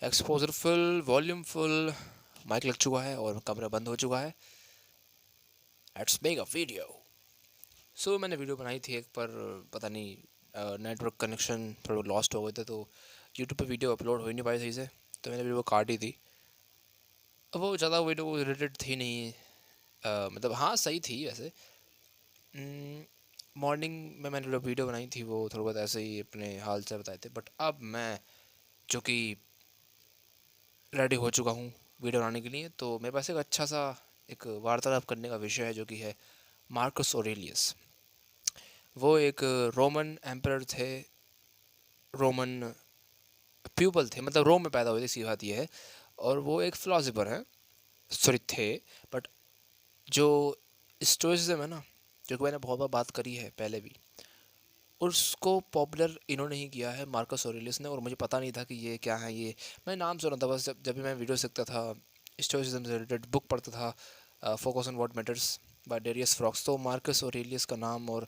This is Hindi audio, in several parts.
Exposure full, volume full, mic लग चुका है और कैमरा बंद हो चुका है। Let's make a video. So मैंने वीडियो बनाई थी एक, पर पता नहीं नेटवर्क कनेक्शन थोड़ा लॉस्ट हो गए थे, तो यूट्यूब पे वीडियो अपलोड हो ही नहीं पाई सही से, तो मैंने वीडियो काटी थी। अब वो ज़्यादा वीडियो रिलेटेड थी नहीं, मतलब हाँ सही थी वैसे। मॉर्निंग में मैंने जो वीडियो बनाई थी वो थोड़ा बहुत ऐसे ही अपने हाल से बताए थे, बट अब मैं जो कि रेडी हो चुका हूँ वीडियो बनाने के लिए, तो मेरे पास एक अच्छा सा एक वार्तालाप करने का विषय है जो कि है मार्कस ऑरेलियस। वो एक रोमन एम्परर थे, रोमन प्यूपल थे, मतलब रोम में पैदा हुए थे, सी बात ये है। और वो एक फ़िलासफ़र हैं, सॉरी थे, बट जो स्टोइसिज्म है ना, जो कि मैंने बहुत बार बात करी है पहले भी, उसको पॉपुलर इन्होंने ही किया है, मार्कस ऑरेलियस ने। और मुझे पता नहीं था कि ये क्या है, ये मैं नाम सुना था बस, जब भी मैं वीडियो सीखता था, स्टोइसिज्म से रिलेटेड बुक पढ़ता था, focus on what matters by Darius Foroux, तो मार्कस ऑरेलियस का नाम और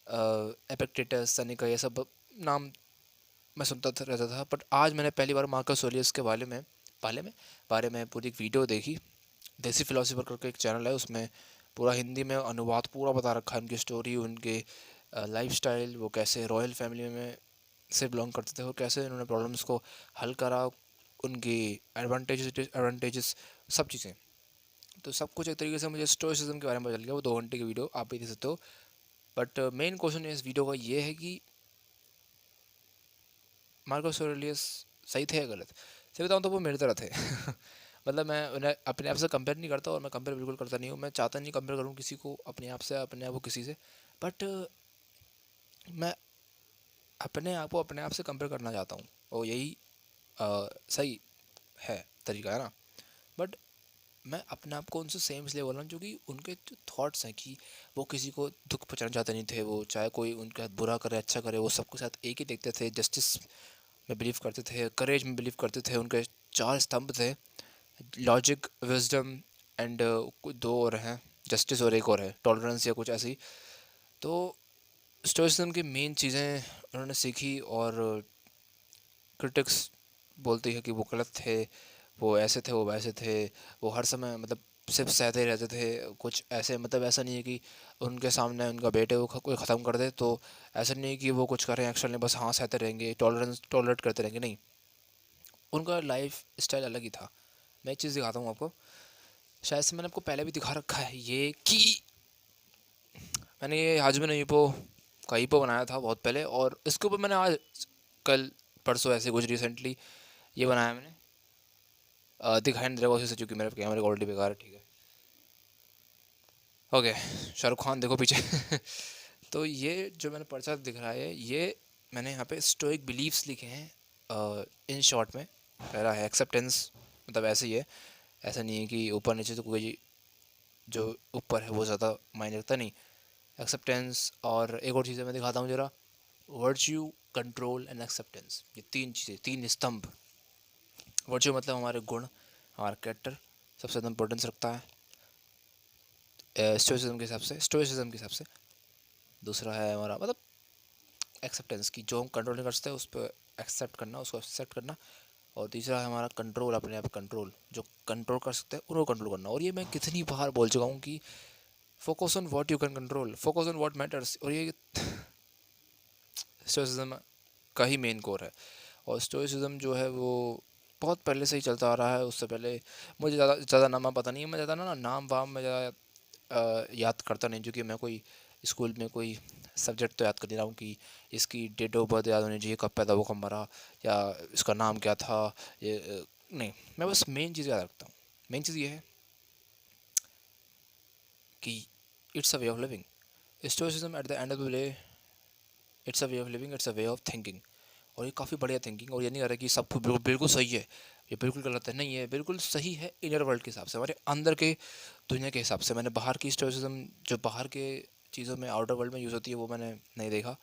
एपिक्टेटस, सेनेका, ये सब नाम मैं सुनता रहता था। बट आज मैंने पहली बार मार्कस ऑरेलियस के बारे में पूरी एक वीडियो देखी। देसी फिलोसफर करके एक चैनल है, उसमें पूरा हिंदी में अनुवाद पूरा बता रखा है, उनकी स्टोरी, उनके लाइफस्टाइल, वो कैसे रॉयल फैमिली में से बिलोंग करते थे और कैसे उन्होंने प्रॉब्लम्स को हल करा, उनकी एडवांटेजेस सब चीज़ें। तो सब कुछ एक तरीके से मुझे स्टोइसिज्म के बारे में पता चल गया। वो 2 घंटे की वीडियो आप भी देख सकते हो। बट मेन क्वेश्चन इस वीडियो का ये है कि मार्कस ऑरेलियस सही थे या गलत। सही बताऊँ तो वो मेरी तरह थे मतलब मैं उन्हें अपने आप से कंपेयर नहीं करता, और मैं कंपेयर बिल्कुल करता नहीं हूँ। मैं चाहता नहीं कंपेयर करूँ किसी को अपने आप से, अपने आप को किसी से। बट मैं अपने आप से कंपेयर करना चाहता हूँ, और यही सही है तरीका, है ना। बट मैं अपने आप को उनसे सेम इसलिए बोल रहा हूँ क्योंकि उनके जो थॉट्स हैं कि वो किसी को दुख पहुँचाना चाहते नहीं थे। वो चाहे कोई उनके साथ बुरा करे अच्छा करे, वो सबके साथ एक ही देखते थे। जस्टिस में बिलीव करते थे, करेज में बिलीव करते थे। उनके 4 स्तंभ थे, लॉजिक, विजडम एंड कुछ 2 और हैं, जस्टिस और एक और है टॉलरेंस या कुछ ऐसी। तो स्टोइसिज्म की मेन चीज़ें उन्होंने सीखी, और क्रिटिक्स बोलती है कि वो गलत थे, वो ऐसे थे, वो वैसे थे, वो हर समय मतलब सिर्फ सहते रहते थे। कुछ ऐसे मतलब ऐसा नहीं है कि उनके सामने उनका बेटे को कोई ख़त्म कर दे तो ऐसा नहीं है कि वो कुछ करें एक्शन, नहीं बस हाँ सहते रहेंगे, टॉलरेट करते रहेंगे, नहीं। उनका लाइफ स्टाइल अलग ही था। मैं एक चीज़ दिखाता हूँ आपको, शायद से मैंने आपको पहले भी दिखा रखा है ये, कि मैंने ये हाजमे ईपो का ईपो बनाया था बहुत पहले, और इसके ऊपर मैंने आज कल परसों ऐसे कुछ रिसेंटली ये बनाया मैंने। दिखाई नहीं दे रहा उसी से, चूँकि मेरे कैमरे क्वालिटी बेकार है, ठीक है। ओके, शाहरुख खान देखो पीछे तो ये जो मैंने पर्चा दिख रहा है, ये मैंने यहाँ पे स्टोइक बिलीव्स लिखे हैं इन शॉर्ट में। पहला है एक्सेप्टेंस, मतलब ऐसे ही है, ऐसा नहीं है कि ऊपर नीचे तो कोई जो ऊपर है वो ज़्यादा मायने रखता नहीं, एक्सेप्टेंस। और एक और चीज़ मैं दिखाता हूँ ज़रा, वर्च्यू, कंट्रोल एंड एक्सेप्टेंस, ये 3 चीज़ें, 3 स्तंभ। वर्च्यू मतलब हमारे गुण, हमारा कैरेक्टर सबसे ज़्यादा इंपॉर्टेंस रखता है स्टोइसिज्म के हिसाब से। दूसरा है हमारा मतलब एक्सेप्टेंस, की जो हम कंट्रोल नहीं कर सकते उस पर एक्सेप्ट करना, उसको एक्सेप्ट करना। और तीसरा है हमारा कंट्रोल, अपने आप कंट्रोल, जो कंट्रोल कर सकते हैं उनको कंट्रोल करना। और ये मैं कितनी बार बोल चुका हूँ कि focus on what you can control, focus on what matters, और ये स्टोइसिज्म का ही मेन कोर है। और स्टोइसिज्म जो है वो बहुत पहले से ही चलता आ रहा है। उससे पहले मुझे ज़्यादा नाम पता नहीं है, मैं ज़्यादा ना नाम वाम में ज़्यादा याद करता नहीं, क्योंकि मैं कोई स्कूल में कोई सब्जेक्ट तो याद कर दे रहा हूँ कि इसकी डेट ऑफ बर्थ याद होनी चाहिए, कब पैदा हुआ, कब मरा, या इसका नाम क्या था, ये नहीं। मैं बस मेन चीज़ याद रखता हूँ। मेन चीज़ ये है कि it's a way of living. Stoicism at the end of the day, it's a way of living, it's a way of thinking. और ये काफ़ी बढ़िया थिंकिंग, और ये नहीं कह रहा कि सब कुछ बिल्कुल बिल्कुल सही है, ये बिल्कुल गलत है, नहीं है, बिल्कुल सही है इनर वर्ल्ड के हिसाब से, हमारे अंदर के दुनिया के हिसाब से। मैंने बाहर की स्टोइसिज्म जो बाहर के चीज़ों में आउटर वर्ल्ड में यूज़ होती है वो मैंने नहीं देखा,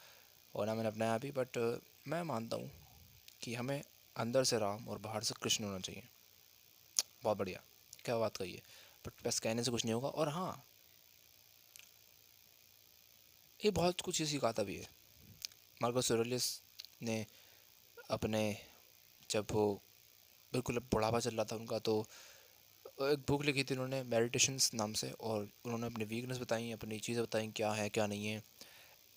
और ना मैंने अपनाया भी। बट मैं मानता हूँ कि हमें अंदर से राम और बाहर से कृष्ण होना चाहिए। बहुत बढ़िया, क्या बात कही है। बट बस कहने से कुछ नहीं होगा। और हाँ, ये बहुत कुछ चीज़ सिखाता भी है। मार्कस ऑरेलियस ने अपने, जब वो बिल्कुल बुढ़ापा चल रहा था उनका, तो एक बुक लिखी थी उन्होंने मेडिटेशंस नाम से, और उन्होंने अपनी वीकनेस बताई, अपनी चीज़ें बताई क्या है क्या नहीं है।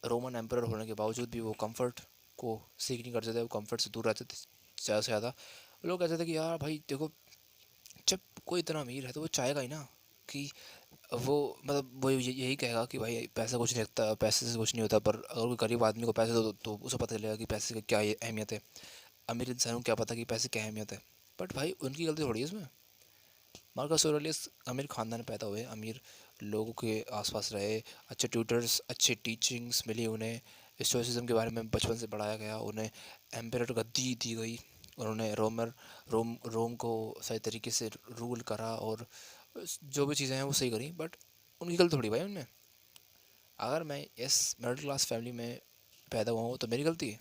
रोमन एम्परर होने के बावजूद भी वो कंफर्ट को सीख नहीं करते थे, वो कंफर्ट से दूर रहते थे ज़्यादा से ज़्यादा। लोग कहते थे कि यार भाई देखो, जब कोई इतना अमीर है तो वो चाहेगा ही ना कि वो, मतलब वो यही कहेगा कि भाई पैसा कुछ नहीं रखता, पैसे से कुछ नहीं होता। पर अगर कोई गरीब आदमी को पैसे दो तो उसे पता चलेगा कि पैसे की क्या अहमियत है। अमीर इंसान को क्या पता कि पैसे क्या अहमियत है। बट भाई उनकी गलती थोड़ी है इसमें। मार्कस ऑरेलियस अमीर ख़ानदान में पैदा हुए, अमीर लोगों के आसपास रहे, अच्छे ट्यूटर्स, अच्छे टीचिंग्स मिली उन्हें, स्टोइसिज्म के बारे में बचपन से पढ़ाया गया, उन्हें एम्परर गद्दी दी गई, उन्होंने रोम को सही तरीके से रूल करा, और जो भी चीज़ें हैं वो सही करी। बट उनकी गलती थोड़ी भाई उनमें। अगर मैं इस मिडिल क्लास फैमिली में पैदा हुआ हूँ तो मेरी गलती है,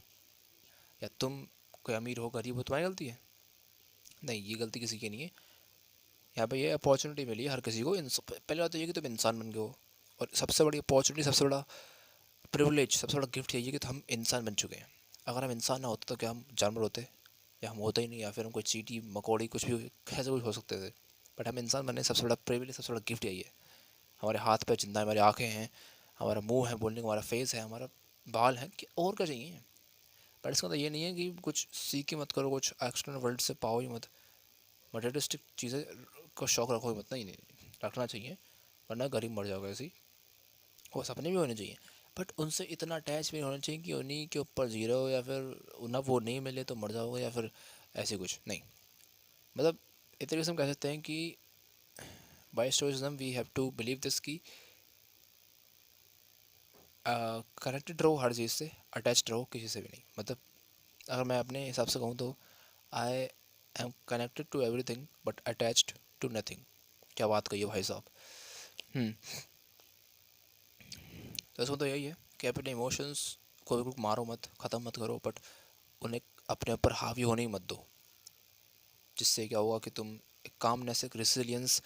या तुम कोई अमीर हो गरीब हो तुम्हारी गलती है? नहीं, ये गलती किसी की नहीं है। यहाँ पे ये अपॉर्चुनिटी मिली है हर किसी को। पहले बात तो ये कि तुम इंसान बन गए हो, और सबसे बड़ी अपॉर्चुनिटी, सबसे बड़ा प्रिविलेज, सबसे बड़ा गिफ्ट यही है कि हम इंसान बन चुके हैं। अगर हम इंसान ना होते तो क्या हम जानवर होते, या हम होते ही नहीं, या फिर हम कोई चींटी मकोड़ी कुछ भी कैसे कुछ हो सकते थे। बट हम इंसान बनने, सबसे बड़ा प्रिविलेज, सबसे बड़ा गिफ्ट यही है। हमारे हाथ पैर जिंदा है, हमारी आँखें हैं, हमारा मुंह है बोलने का, हमारा फेस है, हमारा बाल है, कि और क्या चाहिए। बट इसका मतलब ये नहीं है कि कुछ सीख के मत करो, कुछ एक्सटर्नल वर्ल्ड से पाओ ही मत, मटेरियलिस्टिक चीज़ें का शौक़ रखो ही मत। नहीं, रखना चाहिए, वरना गरीब मर जाओगे ऐसे ही। वो सपने भी होने चाहिए, बट उनसे इतना अटैच भी होना चाहिए कि उन्हीं के ऊपर जी रहे हो, या फिर ना वो नहीं मिले तो मर जाओगे, या फिर ऐसे कुछ नहीं। मतलब एक तरीके से हम कह सकते हैं कि by stoicism we have to believe this कि कनेक्टेड रहो हर चीज़ से, अटैच्ड रहो किसी से भी नहीं। मतलब अगर मैं अपने हिसाब से कहूँ तो I am connected to everything but attached to nothing. क्या बात कही है भाई साहब। तो इसमें तो यही है कि अपने इमोशंस को बिल्कुल मारो मत, ख़त्म मत करो, बट उन्हें अपने ऊपर हावी होने ही मत दो। जिससे क्या होगा कि तुम एक कामनेस, एक रेसिलियंस,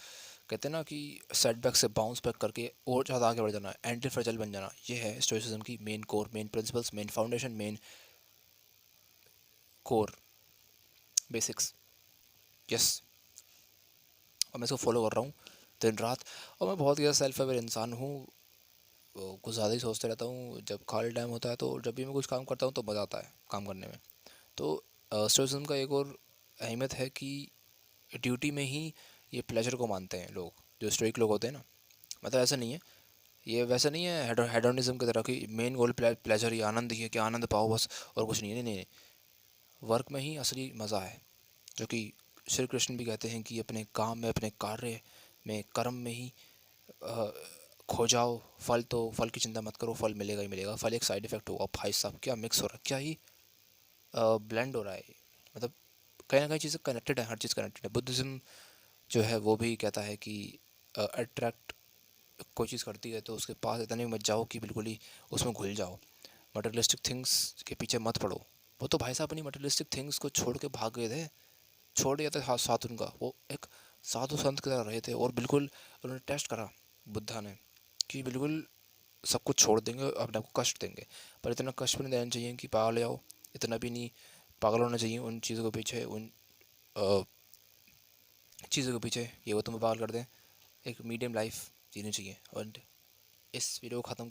कहते हैं ना कि सेटबैक से बाउंस बैक करके और ज़्यादा आगे बढ़ जाना, एंटी फ्रेजाइल बन जाना। ये है स्टोइसिज्म की main core, main principles, main foundation, main core basics. Yes, और मैं इसको फॉलो कर रहा हूँ दिन रात। और मैं बहुत ही ज़्यादा सेल्फ अवेयर इंसान हूँ, कुछ ज़्यादा ही सोचते रहता हूँ जब खाली टाइम होता है। तो जब भी मैं कुछ काम करता हूँ तो मज़ा आता है काम करने में। तो स्टोइसिज्म का एक और अहमियत है कि ड्यूटी में ही ये प्लेजर को मानते हैं लोग, जो स्टोइक लोग होते हैं ना। मतलब ऐसा नहीं है, ये वैसा नहीं है हेडोनिज्म की तरह कि मेन गोल प्लेजर ही, आनंद ही है कि आनंद पाओ बस, और कुछ नहीं है। नहीं, वर्क में ही असली मज़ा है, जो कि श्री कृष्ण भी कहते हैं कि अपने काम में, अपने कार्य में, कर्म में ही खो जाओ। फल तो, फल की चिंता मत करो, फल मिलेगा ही मिलेगा। फल एक साइड इफ़ेक्ट होगा। भाई साहब क्या मिक्स हो रहा है, क्या ही ब्लेंड हो रहा है। मतलब कहीं ना कहीं चीज़ें कनेक्टेड है, हर चीज़ कनेक्टेड है। बुद्धिज़्म जो है वो भी कहता है कि अट्रैक्ट कोई चीज़ करती है तो उसके पास इतने मत जाओ कि बिल्कुल ही उसमें घुल जाओ। मटेरियलिस्टिक थिंग्स के पीछे मत पड़ो। वो तो भाई साहब अपनी मटेरियलिस्टिक थिंग्स को छोड़ के भाग गए थे, छोड़ दिया था साथ उनका। वो एक साधु संत की तरह रहे थे, और बिल्कुल उन्होंने टेस्ट करा बुद्धा ने कि बिल्कुल सब कुछ छोड़ देंगे और अपने आप को कष्ट देंगे। पर इतना कष्ट भी नहीं देना चाहिए कि पागल जाओ, इतना भी नहीं पागल होना चाहिए उन चीज़ों के पीछे, उन चीज़ों के पीछे ये वो तुम्हें पागल कर दें। एक मीडियम लाइफ जीनी चाहिए। और इस वीडियो को ख़त्म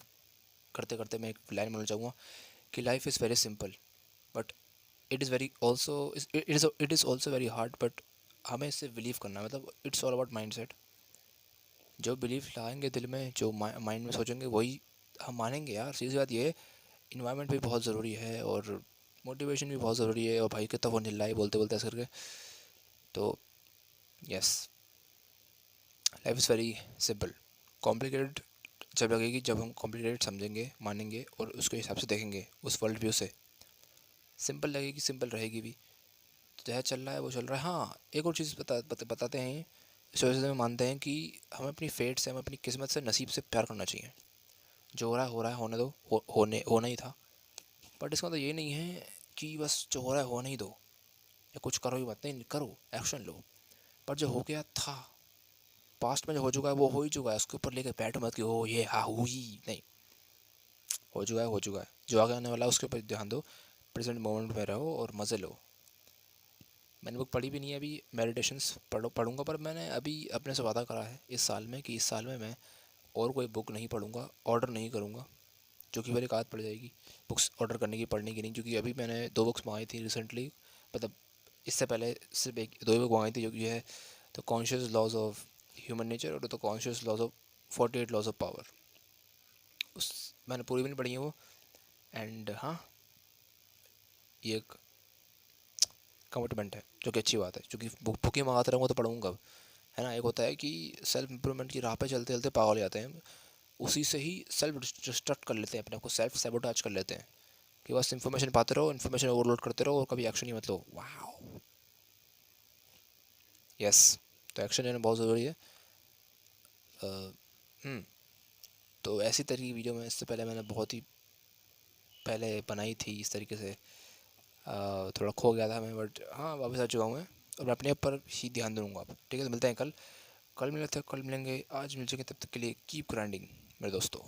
करते करते मैं एक लाइन बोलना चाहूँगा कि life is very simple but it is very also, it is also very hard. But हमें इससे बिलीव करना है। मतलब it's all about mind set. जो बिलीव लाएंगे दिल में, जो माइंड में सोचेंगे, वही हम मानेंगे यार। सीधी बात ये है, इन्वायरमेंट भी बहुत ज़रूरी है, और मोटिवेशन भी बहुत ज़रूरी है। और भाई कितना वो निल्ला ही बोलते बोलते ऐसे करके। तो yes, life is very simple. Complicated जब लगेगी, जब हम कॉम्प्लिकेटेड समझेंगे, मानेंगे, और उसके हिसाब से देखेंगे, उस वर्ल्ड व्यू से। सिंपल लगेगी, सिंपल रहेगी भी। तो जहाँ चल रहा है वो चल रहा है। हाँ, एक और चीज़ बताते हैं, सोचते में मानते हैं कि हमें अपनी फेट से, हमें अपनी किस्मत से, नसीब से प्यार करना चाहिए। जो हो रहा है हो रहा है, होने दो, होना ही था। बट इसका मतलब ये नहीं है कि बस जो हो रहा है होने ही दो, या कुछ करो ही मत। नहीं, करो, एक्शन लो। पर जो हो गया था, पास्ट में जो हो चुका है वो हो ही चुका है। उसके ऊपर लेकर बैठ मत कि ओ ये हाँ हुई, नहीं। हो चुका है, हो चुका है। जो आगे आने वाला है उसके ऊपर ध्यान दो। प्रेजेंट मोमेंट में रहो और मज़े लो। मैंने बुक पढ़ी भी नहीं है अभी, मेडिटेशंस पढ़ूंगा, पर मैंने अभी अपने से वादा करा है इस साल में कि इस साल में मैं और कोई बुक नहीं पढ़ूंगा, ऑर्डर नहीं करूंगा, जो कि मेरी आदत पड़ जाएगी बुक्स ऑर्डर करने की, पढ़ने की नहीं। क्योंकि अभी मैंने 2 बुक्स मंगाई थी रिसेंटली, मतलब इससे पहले सिर्फ एक 2 ही बुक मंगाई थी, जो कि है the conscious laws of human nature और the conscious laws of 48 laws of power. उस मैंने पूरी भी नहीं पढ़ी है वो। एंड हाँ, ये एक कमिटमेंट है, जो कि अच्छी बात है, क्योंकि बुक ही मंगाते रहूँगा तो पढ़ूंगा कब, है ना। एक होता है कि सेल्फ इम्प्रूवमेंट की राह पे चलते चलते पागल हो जाते हैं, उसी से ही सेल्फ डिस्ट्रक्ट कर लेते हैं, अपने आप को सेल्फ सेबोटाज कर लेते हैं कि बस इन्फॉर्मेशन पाते रहो, इन्फॉर्मेशन ओवरलोड करते रहो और कभी एक्शन ही मत लो। वाह, यस। तो एक्शन लेना बहुत ज़रूरी है। हम्म तो ऐसी तरह की वीडियो में इससे पहले मैंने बहुत ही पहले बनाई थी इस तरीके से, थोड़ा खो गया था मैं, बट हाँ वापस आ चुका हूँ मैं, और मैं अपने ऊपर ही ध्यान दूँगा अब। ठीक है, तो मिलते हैं कल, कल मिलते हैं, कल मिलेंगे, आज मिल जाएंगे, तब तक के लिए कीप ग्राइंडिंग मेरे दोस्तों।